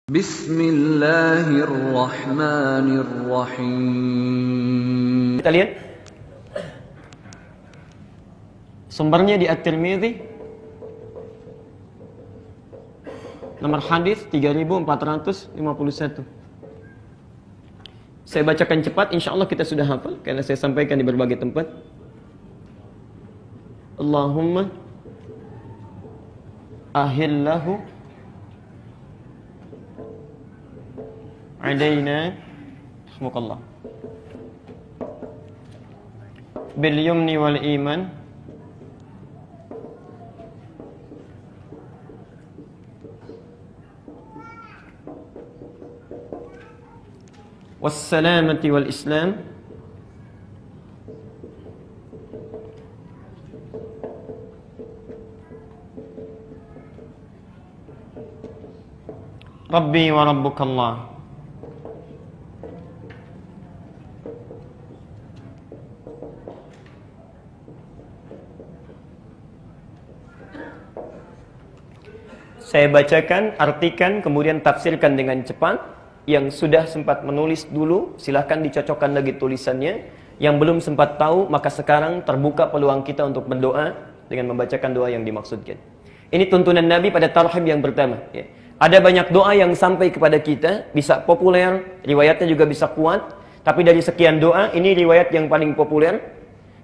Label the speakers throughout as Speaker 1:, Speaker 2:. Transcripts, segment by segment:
Speaker 1: Bismillahirrahmanirrahim.
Speaker 2: Kita lihat sumbernya di At-Tirmidzi, nomor hadis 3451. Saya bacakan cepat, insya Allah kita sudah hafal karena saya sampaikan di berbagai tempat. Allahumma ahillahu alaina rahmukallah bil yumni wal iman was salamati wal islam Rabbi wa rabbukallah. Saya bacakan, artikan, kemudian tafsirkan dengan cepat. Yang sudah sempat menulis dulu, silahkan dicocokkan lagi tulisannya. Yang belum sempat tahu, maka sekarang terbuka peluang kita untuk berdoa dengan membacakan doa yang dimaksudkan. Ini tuntunan Nabi pada tarhib yang pertama. Ya. Ada banyak doa yang sampai kepada kita, bisa populer, riwayatnya juga bisa kuat. Tapi dari sekian doa, ini riwayat yang paling populer.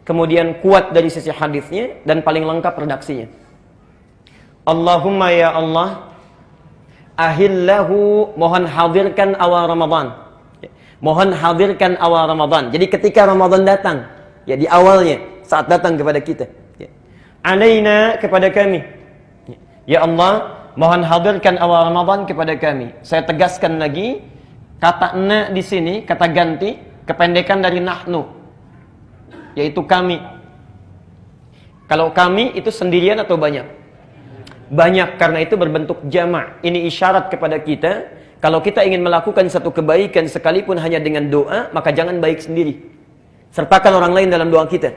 Speaker 2: Kemudian kuat dari sisi hadisnya, dan paling lengkap redaksinya. Allahumma ya Allah, ahillahu, mohon hadirkan awal Ramadan. Mohon hadirkan awal Ramadan. Jadi ketika Ramadan datang, ya di awalnya, saat datang kepada kita. Alaina, kepada kami. Ya Allah, mohon hadirkan awal Ramadan kepada kami. Saya tegaskan lagi, kata na di sini, kata ganti, kependekan dari nahnu, yaitu kami. Kalau kami itu sendirian atau banyak? Banyak, karena itu berbentuk jamak. Ini isyarat kepada kita, kalau kita ingin melakukan satu kebaikan sekalipun hanya dengan doa, maka jangan baik sendiri. Sertakan orang lain dalam doa kita.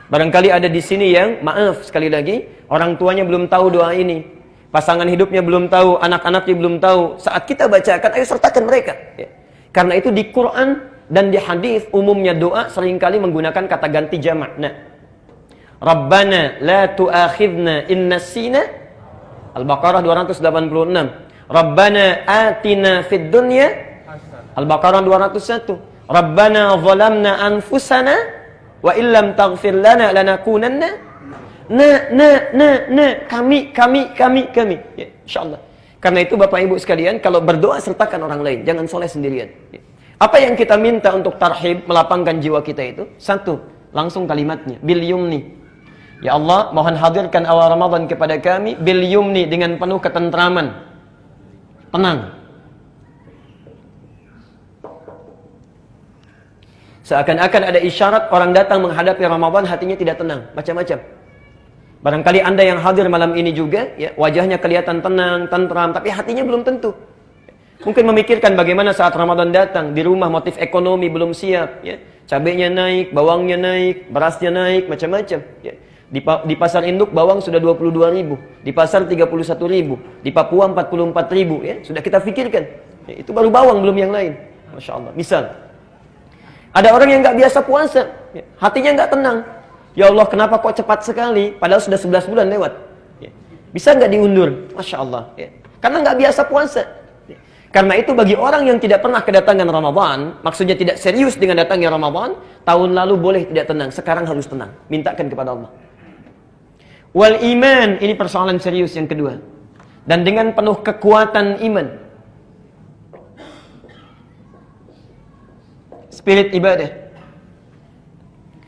Speaker 2: Barangkali ada di sini yang, maaf sekali lagi, orang tuanya belum tahu doa ini, pasangan hidupnya belum tahu, anak-anaknya belum tahu. Saat kita bacakan, ayo sertakan mereka. Karena itu di Quran dan di hadis umumnya doa seringkali menggunakan kata ganti jamak. Nah, Rabbana la tu'akhidna in nasina, Al-Baqarah 286. Rabbana atina fid dunya, Al-Baqarah 201. Rabbana zalamna anfusana wa illam taghfir lana lanakunanna kami. Ya, insyaallah. Karena itu Bapak Ibu sekalian, kalau berdoa sertakan orang lain, jangan soleh sendirian. Ya. Apa yang kita minta untuk tarhib, melapangkan jiwa kita itu? Satu, langsung kalimatnya, bil yumni. Ya Allah, mohon hadirkan awal Ramadan kepada kami bil yumni, dengan penuh ketentraman, tenang. Seakan-akan ada isyarat orang datang menghadapi Ramadan hatinya tidak tenang, macam-macam. Barangkali Anda yang hadir malam ini juga, ya, wajahnya kelihatan tenang, tentram, tapi hatinya belum tentu. Mungkin memikirkan bagaimana saat Ramadan datang, di rumah motif ekonomi belum siap, ya. Cabenya naik, bawangnya naik, berasnya naik, macam-macam, ya. Di pasar induk bawang sudah 22.000, di pasar 31.000, di Papua 44.000, ya. Sudah kita pikirkan. Ya, itu baru bawang, belum yang lain. Masya Allah. Misal, ada orang yang nggak biasa puasa, ya, hatinya nggak tenang. Ya Allah, kenapa kok cepat sekali? Padahal sudah 11 bulan lewat. Ya. Bisa nggak diundur? Masya Allah. Ya. Karena nggak biasa puasa. Ya. Karena itu bagi orang yang tidak pernah kedatangan Ramadan, maksudnya tidak serius dengan datangnya Ramadan, tahun lalu boleh tidak tenang, sekarang harus tenang. Mintakan kepada Allah. Wal iman, ini persoalan serius yang kedua. Dan dengan penuh kekuatan iman. Spirit ibadah.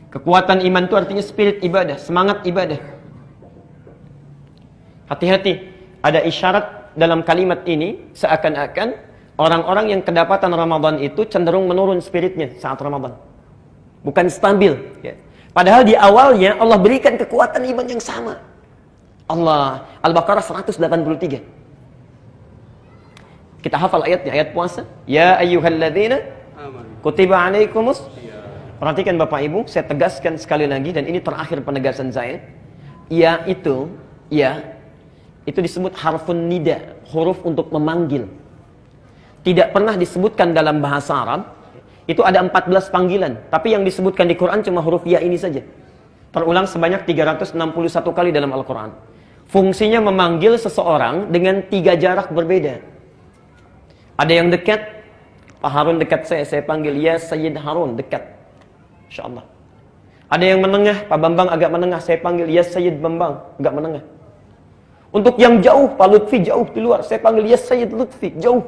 Speaker 2: Kekuatan iman itu artinya spirit ibadah, semangat ibadah. Hati-hati, ada isyarat dalam kalimat ini, seakan-akan orang-orang yang kedapatan Ramadan itu cenderung menurun spiritnya saat Ramadan. Bukan stabil, ya. Padahal di awalnya Allah berikan kekuatan iman yang sama. Allah, Al-Baqarah 183. Kita hafal ayatnya, ayat puasa. Ya ayyuhalladzina kutiba alaikumus. Perhatikan Bapak Ibu, saya tegaskan sekali lagi, dan ini terakhir penegasan saya. Ya itu disebut harfun nida, huruf untuk memanggil. tidak pernah disebutkan dalam bahasa Arab. Itu ada 14 panggilan, tapi yang disebutkan di Quran cuma huruf ya ini saja. Terulang sebanyak 361 kali dalam Al-Quran. Fungsinya memanggil seseorang dengan 3 jarak berbeda. Ada yang dekat, Pak Harun dekat saya panggil ya Sayyid Harun, dekat. InsyaAllah. Ada yang menengah, Pak Bambang agak menengah, saya panggil ya Sayyid Bambang, agak menengah. Untuk yang jauh, Pak Lutfi jauh di luar, saya panggil ya Sayyid Lutfi, jauh.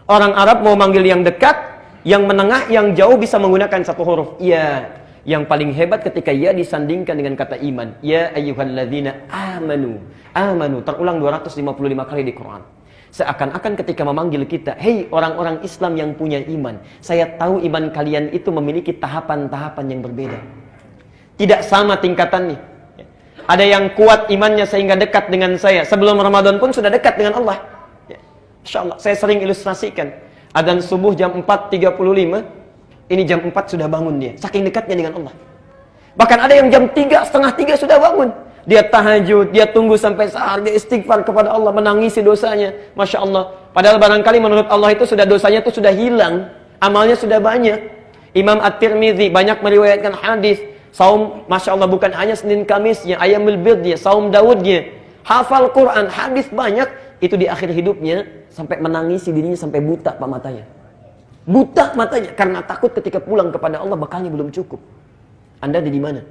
Speaker 2: Orang Arab mau manggil yang dekat, yang menengah, yang jauh bisa menggunakan satu huruf. Ya. Yang paling hebat ketika ya disandingkan dengan kata iman. Ya ayyuhalladzina amanu. Amanu terulang 255 kali di Quran. Seakan-akan ketika memanggil kita, hei orang-orang Islam yang punya iman, saya tahu iman kalian itu memiliki tahapan-tahapan yang berbeda. Tidak sama tingkatannya. Ada yang kuat imannya sehingga dekat dengan saya. Sebelum Ramadan pun sudah dekat dengan Allah. InsyaAllah, saya sering ilustrasikan. Adzan subuh jam 4.35. Ini jam 4 sudah bangun dia. Saking dekatnya dengan Allah. Bahkan ada yang jam 3, setengah 3 sudah bangun. Dia tahajud, dia tunggu sampai sahar, dia istighfar kepada Allah, menangisi dosanya. Masya Allah. Padahal barangkali menurut Allah itu sudah dosanya itu sudah hilang. Amalnya sudah banyak. Imam At-Tirmidzi banyak meriwayatkan hadis. Saum, Masya Allah, bukan hanya Senin Kamisnya, Ayyamul Bidnya, Saum Daudnya. Hafal Quran, hadis banyak. Itu di akhir hidupnya, sampai menangisi dirinya sampai buta pak matanya. Buta matanya karena takut ketika pulang kepada Allah bekalnya belum cukup. Anda ada di mana?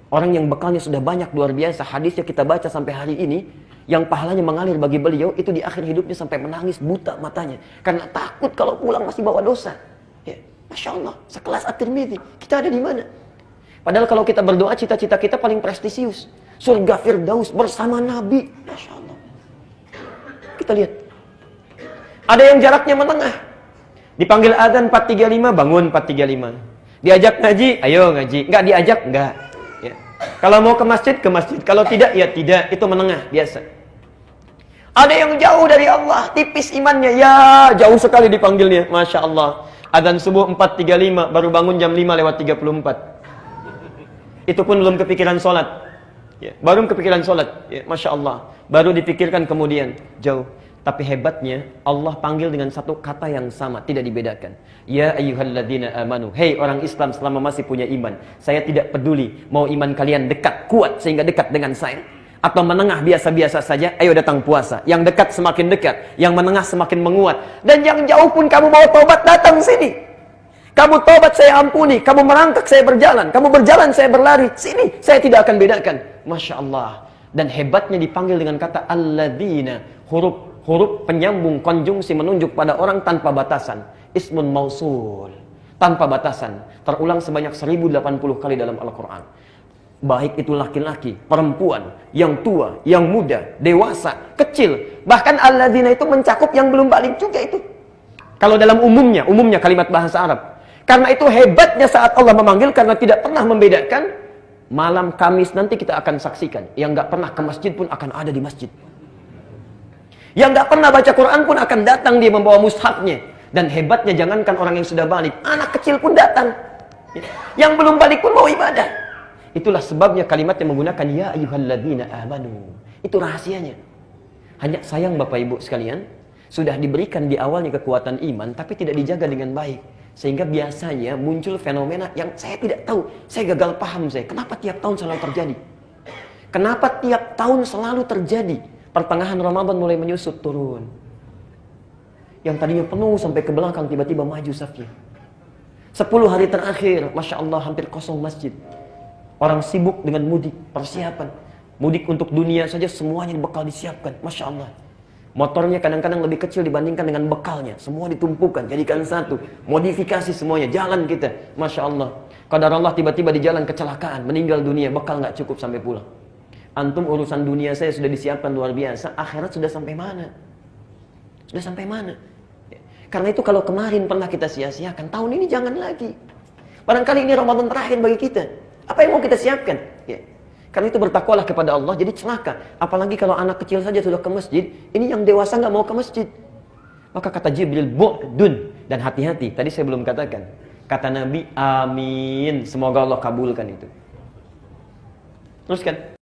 Speaker 2: Orang yang bekalnya sudah banyak luar biasa, hadisnya kita baca sampai hari ini, yang pahalanya mengalir bagi beliau itu di akhir hidupnya sampai menangis buta matanya karena takut kalau pulang masih bawa dosa. Ya, Masya Allah, sekelas At-Tirmidzi, kita ada di mana? Padahal kalau kita berdoa cita-cita kita paling prestisius, surga Firdaus bersama Nabi. Masya Allah. Kita lihat, ada yang jaraknya menengah. Dipanggil adzan 4.35, bangun 4.35. Diajak ngaji, ayo ngaji. Enggak diajak, enggak. Ya. Kalau mau ke masjid, ke masjid. Kalau tidak, ya tidak. Itu menengah, biasa. Ada yang jauh dari Allah, tipis imannya. Ya, jauh sekali dipanggilnya. Masya Allah. Adzan subuh 4.35, baru bangun jam 5:34. Itu pun belum kepikiran sholat. Ya, baru kepikiran sholat. Ya, Masya Allah. Baru dipikirkan kemudian, jauh. Tapi hebatnya Allah panggil dengan satu kata yang sama, tidak dibedakan. Ya ayyuhalladzina amanu. Hei orang Islam selama masih punya iman. Saya tidak peduli mau iman kalian dekat, kuat sehingga dekat dengan saya, atau menengah biasa-biasa saja. Ayo datang puasa. Yang dekat semakin dekat, yang menengah semakin menguat. Dan yang jauh pun kamu mau tobat, datang sini. Kamu tobat saya ampuni, kamu merangkak saya berjalan, kamu berjalan saya berlari. Sini, saya tidak akan bedakan. Masya Allah. Dan hebatnya dipanggil dengan kata alladzina, huruf penyambung konjungsi menunjuk pada orang tanpa batasan. Ismun mausul, tanpa batasan. Terulang sebanyak 1080 kali dalam Al-Quran. Baik itu laki-laki, perempuan, yang tua, yang muda, dewasa, kecil. Bahkan alladzina itu mencakup yang belum balik juga itu. Kalau dalam umumnya kalimat bahasa Arab. Karena itu hebatnya saat Allah memanggil, karena tidak pernah membedakan. Malam Kamis nanti kita akan saksikan. Yang gak pernah ke masjid pun akan ada di masjid. Yang gak pernah baca Quran pun akan datang dia membawa mushafnya. Dan hebatnya jangankan orang yang sudah balik, anak kecil pun datang. Yang belum balik pun mau ibadah. Itulah sebabnya kalimat yang menggunakan ya ayyuhalladzina amanu. Itu rahasianya. Hanya sayang Bapak Ibu sekalian, sudah diberikan di awalnya kekuatan iman, tapi tidak dijaga dengan baik. Sehingga biasanya muncul fenomena yang saya tidak tahu. Saya gagal paham saya. Kenapa tiap tahun selalu terjadi? Kenapa tiap tahun selalu terjadi? Pertengahan Ramadan mulai menyusut turun. Yang tadinya penuh sampai ke belakang tiba-tiba maju safnya. 10 hari terakhir, Masya Allah hampir kosong masjid. Orang sibuk dengan mudik, persiapan. Mudik untuk dunia saja semuanya bekal disiapkan. Masya Allah. Motornya kadang-kadang lebih kecil dibandingkan dengan bekalnya. Semua ditumpukan, jadikan satu. Modifikasi semuanya, jalan kita. Masya Allah. Qadar Allah tiba-tiba di jalan kecelakaan, meninggal dunia, bekal nggak cukup sampai pulang. Antum urusan dunia saya sudah disiapkan luar biasa, akhirat sudah sampai mana? Sudah sampai mana? Karena itu kalau kemarin pernah kita sia-siakan, tahun ini jangan lagi. Barangkali ini Ramadan terakhir bagi kita. Apa yang mau kita siapkan? Ya. Karena itu bertakwalah kepada Allah, jadi celaka. Apalagi kalau anak kecil saja sudah ke masjid, ini yang dewasa nggak mau ke masjid. Maka kata Jibril, bu'dun. Dan hati-hati, tadi saya belum katakan. Kata Nabi, amin. Semoga Allah kabulkan itu. Teruskan.